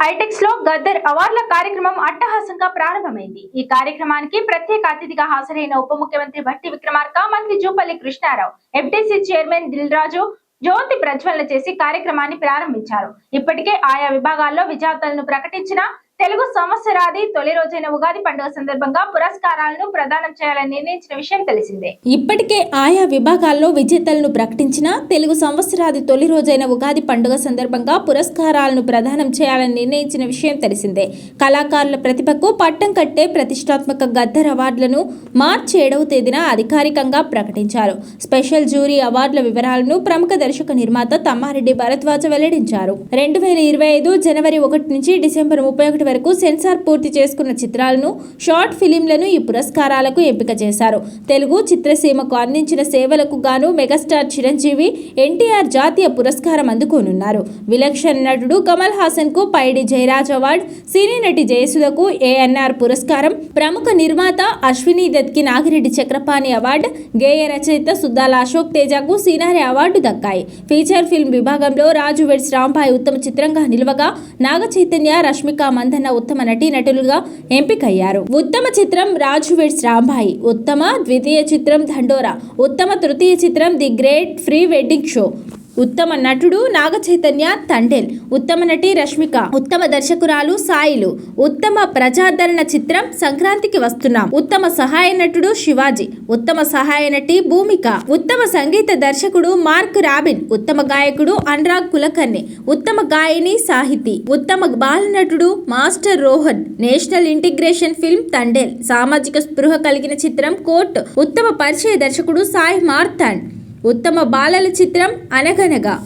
ఐటెక్స్ లో గద్దర్ అవార్డుల కార్యక్రమం అట్టహాసంగా ప్రారంభమైంది. ఈ కార్యక్రమానికి ప్రత్యేక అతిథిగా హాజరైన ఉప ముఖ్యమంత్రి భట్టి విక్రమార్క, మంత్రి జూపల్లి కృష్ణారావు, ఎఫ్డీసీ చైర్మన్ దిల్ రాజు జ్యోతి ప్రజ్వలన చేసి కార్యక్రమాన్ని ప్రారంభించారు. ఇప్పటికే ఆయా విభాగాల్లో విజేతలను ప్రకటించిన తెలుగు సంవత్సరాది తొలి రోజైన ఉగాది పండుగ సందర్భంగా పురస్కారాలను ప్రదానం చేయాలని నిర్ణయించిన విషయం తెలిసిందే. ఇప్పటికే ఆయా విభాగాల్లో విజేతలను ప్రకటించిన తెలుగు సంవత్సరాది తొలి రోజైన ఉగాది పండుగ సందర్భంగా పురస్కారాలను ప్రదానం చేయాలని నిర్ణయించిన విషయం తెలిసిందే. కళాకారుల ప్రతిభకు పట్టం కట్టే ప్రతిష్టాత్మక గద్దర్ అవార్డులను మార్చి 7వ తేదీన అధికారికంగా ప్రకటించారు. స్పెషల్ జ్యూరీ అవార్డుల వివరాలను ప్రముఖ దర్శక నిర్మాత తమ్మారెడ్డి భరద్వాజ వెల్లడించారు. 2025 జనవరి 1 నుంచి డిసెంబర్ 31 వరకు సెన్సార్ పూర్తి చేసుకున్న చిత్రాలను, షార్ట్ ఫిలింలను ఈ పురస్కారాలకు ఎంపిక చేశారు. తెలుగు చిత్రసీమకు అందించిన సేవలకు గాను మెగాస్టార్ చిరంజీవి ఎన్టీఆర్ జాతీయ పురస్కారం అందుకోనున్నారు. విలక్షణ నటుడు కమల్ హాసన్ కు పైడి జయరాజ్ అవార్డు, సినీ నటి జయసుధకు ఏఎన్ఆర్ పురస్కారం, ప్రముఖ నిర్మాత అశ్విని దత్ కి నాగిరెడ్డి చక్రపాణి అవార్డు, గేయ రచయిత సుద్దాల అశోక్ తేజకు సీనారి అవార్డు దక్కాయి. ఫీచర్ ఫిల్మ్ విభాగంలో రాజు వెడ్స్ రాంబాయ్ ఉత్తమ చిత్రంగా నిలువగా, నాగ చైతన్య, రష్మిక మందన్న ఉత్తమ నటీనటులుగా ఎంపికయ్యారు. ఉత్తమ చిత్రం రాజు వెడ్స్ రాంబాయి, ఉత్తమ ద్వితీయ చిత్రం దండోరా, ఉత్తమ తృతీయ చిత్రం the great pre wedding show, ఉత్తమ నటుడు నాగ చైతన్య తండేల్, ఉత్తమ నటి రష్మిక, ఉత్తమ దర్శకురాలు సాయిలు, ఉత్తమ ప్రజాదరణ చిత్రం సంక్రాంతికి వస్తున్నాం, ఉత్తమ సహాయ నటుడు శివాజీ, ఉత్తమ సహాయ నటి భూమిక, ఉత్తమ సంగీత దర్శకుడు మార్క్ రాబిన్, ఉత్తమ గాయకుడు అనురాగ్ కులకర్ణి, ఉత్తమ గాయని సాహితీ, ఉత్తమ బాల నటుడు master Rohan, national integration film Thandel, సామాజిక స్పృహ కలిగిన చిత్రం కోర్ట్, ఉత్తమ పరిచయ దర్శకుడు సాయి మార్తాండ్, ఉత్తమ బాలల చిత్రం అనగనగా.